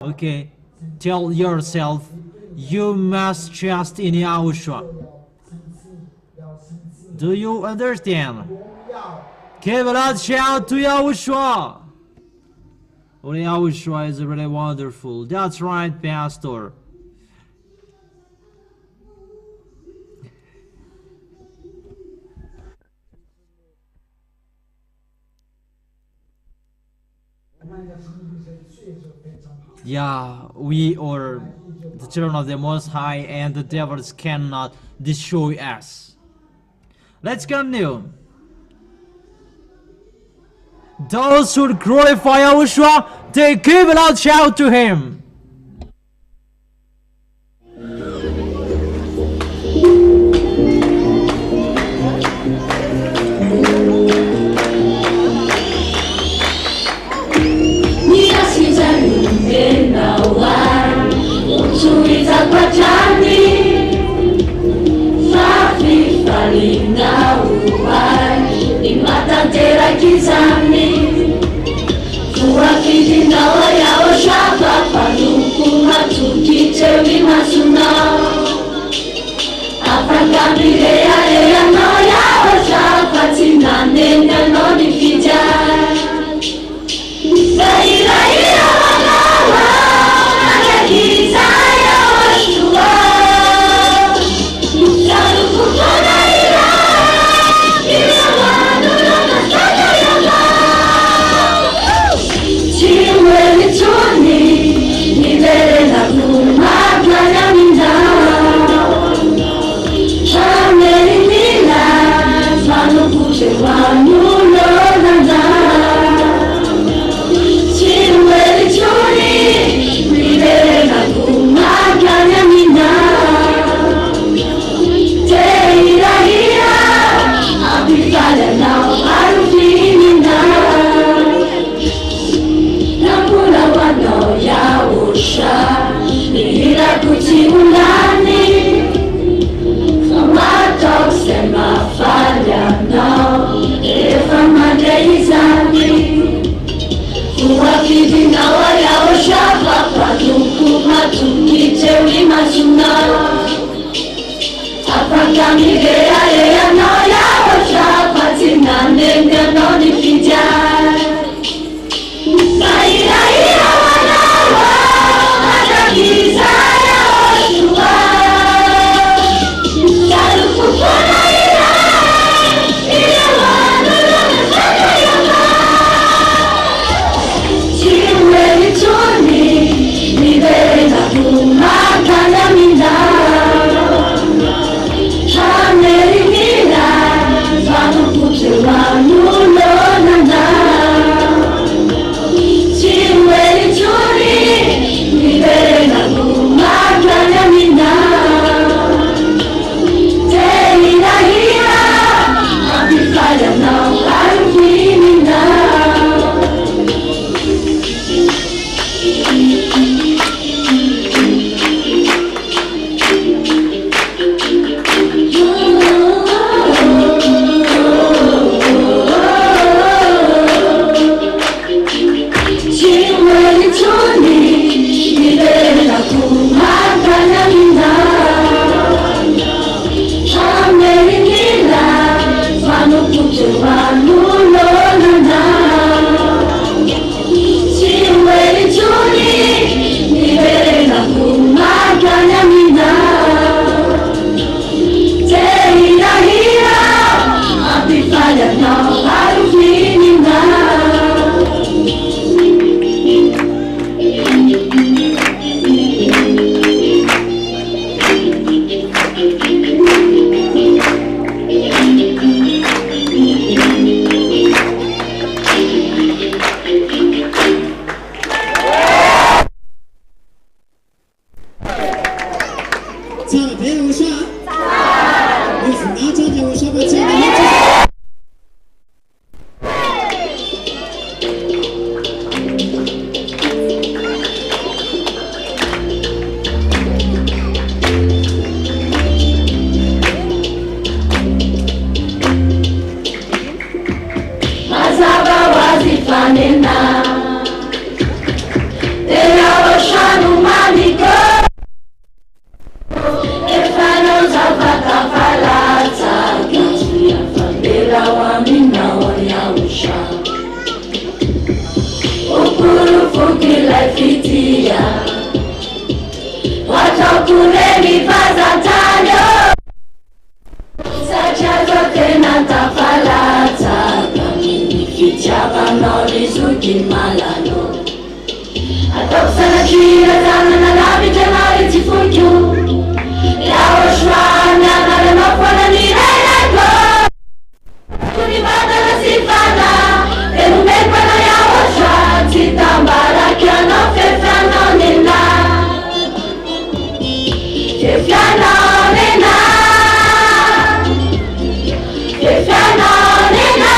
Okay, tell yourself you must trust in Yahushua. Do you understand? Give a loud shout to Yahushua. Oh, Yahushua is really wonderful. That's right, Pastor. Yeah, we are the children of the Most High, and the devils cannot destroy us. Let's continue. Those who glorify Yahushua, they give a loud shout to Him. Mazaba wazifanena, Eyawa Wakuleni fazantanyo Sachazo tena tafalata Kamini fichava noli zuki malano Atau sana kira zana na labi jamari tifukyu Yao shwana na remafwana ni renego Kunibada na sifana Emu mekwana yao shwa Titambara kiano fefano nina Fefano nina Fefano nina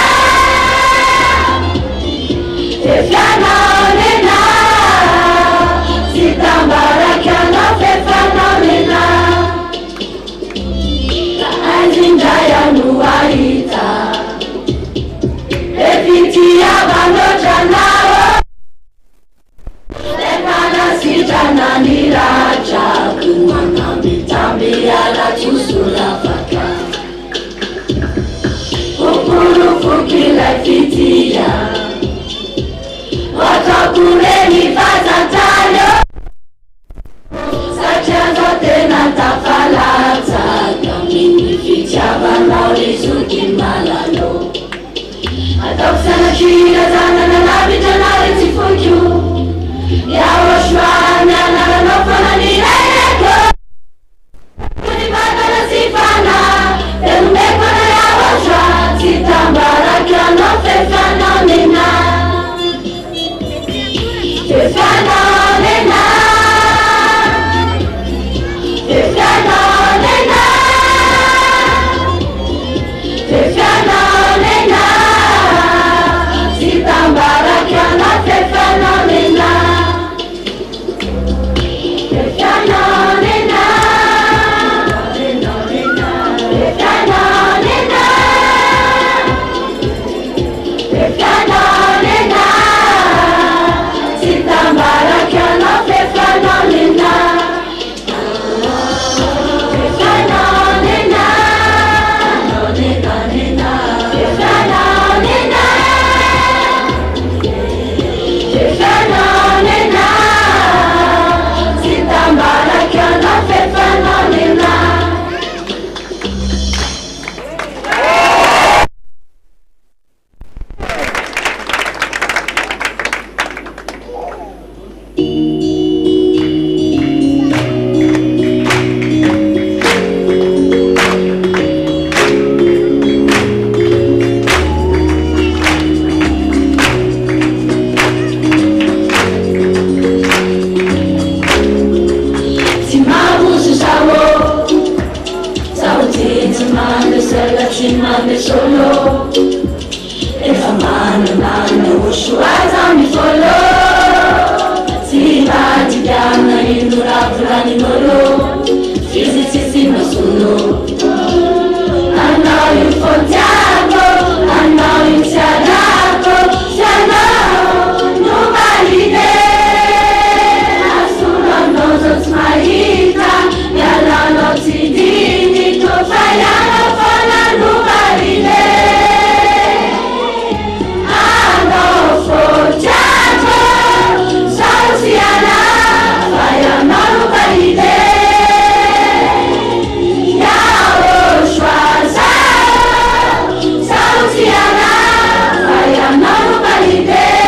Fefano nina Titambara kiano fefano nina Kaanjindaya nuwaita Epitia bando janao Lekana sijana niraja Kumana mitambia la tusula faka Ukurufu kila fitia Watakureni fazantanyo Sachazo tena tafalata Kamini fichava nauli zuki malalo Atau sana kira zana na labi janari tifukyu Yawo shwana na ranofana ni renego Kunibaka na sifana Tenu mekwana yawo shwa Titambara kiano fefano nina Fefano nina Fefano nina Fefano nina Titambara kiano fefano nina Fefano nina Fefano nina Fefano nina Titambara kiano fefano nina Fefano nina Fefano nina Fefano nina Titambara kiano fefano nina Timabuzu sawo Sauti timande sela timande solo Efa mano nano ushu azami folo Tiba jidana inura fulani molo Fizi sisi masuno I know you for Tiago I know you Tiago Tiago Nobody there Asuna knows what's my hita Yala no tidini Kofaya no fana nobody there I know for Tiago Sauciana Faya no nobody there Yao shwaza Sauciana Faya no nobody there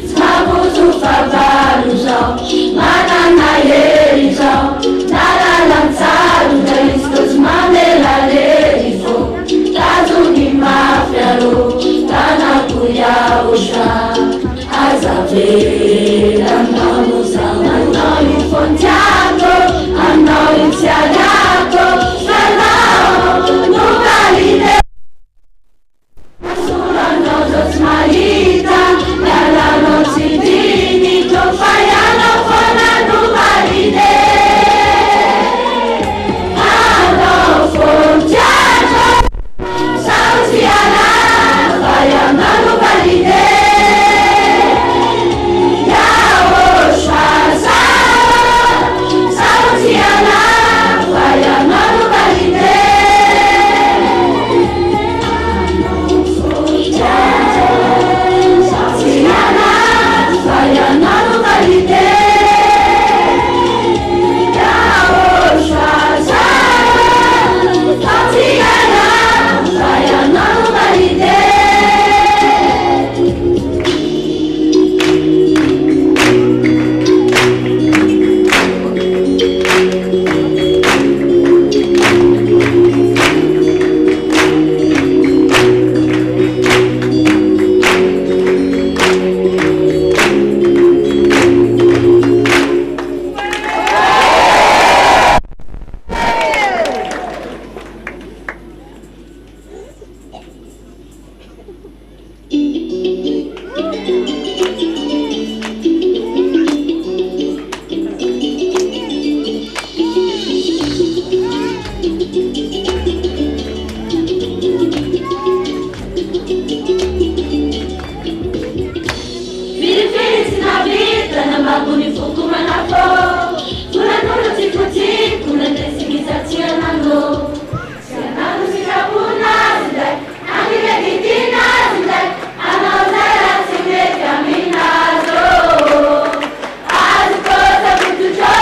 Smabuzu favaluzo Mana na yerizo Nala lanzalu Delistos mamela lerifo Tazu ni mafiaro Tana kuya usha Azavela mamuza I know you from Tiago I know you Tiago Fela nobody there Sura knows what's my hita Yala no tidini Kofaya no fana nobody there I know from Tiago Sauciana Faya no nobody there Yao shwaza mbinguni fukuma nafo kuna nuru tikuti kuna ndesingiza tianano tianano sikapuna zindai angike kitina zindai anaozera sime kaminazo azikoza kutucho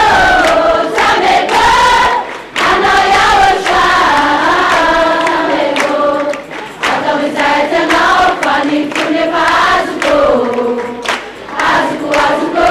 sameko anaoyawosha sameko akawizaita nao kwani kune pazuko azuko azuko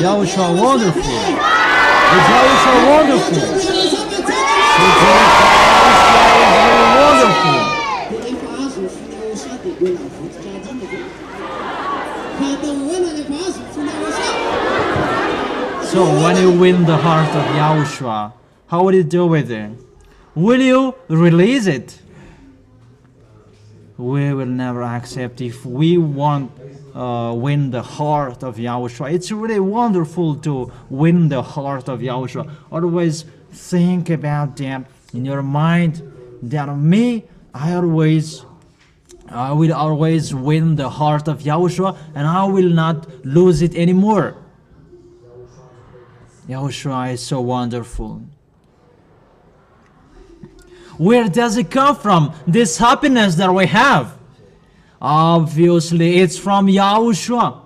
Yahushua wonderful. Is Yahushua wonderful? Is Yahushua wonderful? 为老头子扎金的地方。他等我那个巴士从那个上。 So when you win the heart of Yahushua, how will you do with it? Will you release it? We will never accept if we want win the heart of Yahushua. It's really wonderful to win the heart of Yahushua. Always think about that in your mind. That me, I will always win the heart of Yahushua, and I will not lose it anymore. Yahushua is so wonderful. Where does it come from? This happiness that we have? Obviously, it's from Yahushua.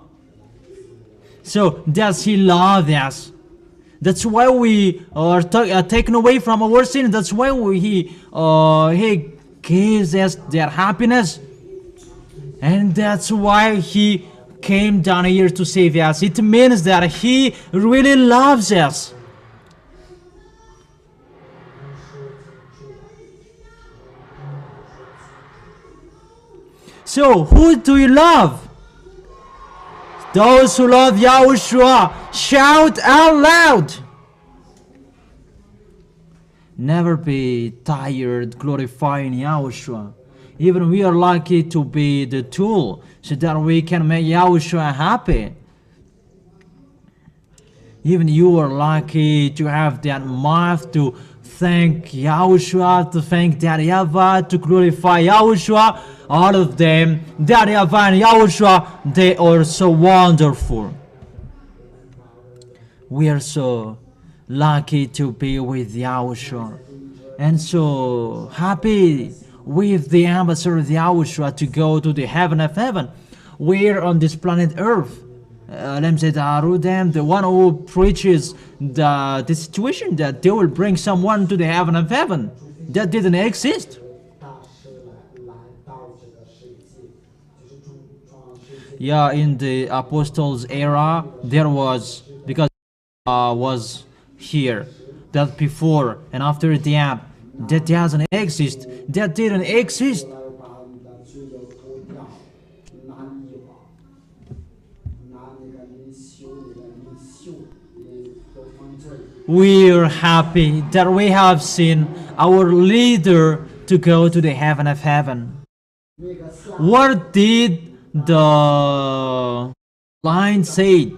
So, does He love us? That's why we are taken away from our sin. That's why He gives us that happiness. And that's why He came down here to save us. It means that He really loves us. So, who do you love? Those who love Yahushua, shout out loud. Never be tired glorifying Yahushua. Even we are lucky to be the tool so that we can make Yahushua happy. Even you are lucky to have that mouth to thank Yahushua, to thank Daddy Yahweh, to glorify Yahushua. All of them, Daddy Yahweh and Yahushua, they are so wonderful. We are so lucky to be with Yahushua. And so happy with the ambassador of Yahushua to go to the heaven of heaven. We're on this planet Earth. The one who preaches the situation that they will bring someone to the heaven of heaven. That didn't exist. Yeah, in the apostles' era, there was, because was here, that before and after that doesn't exist. That didn't exist. We're happy that we have seen our leader to go to the heaven of heaven. What did the line say?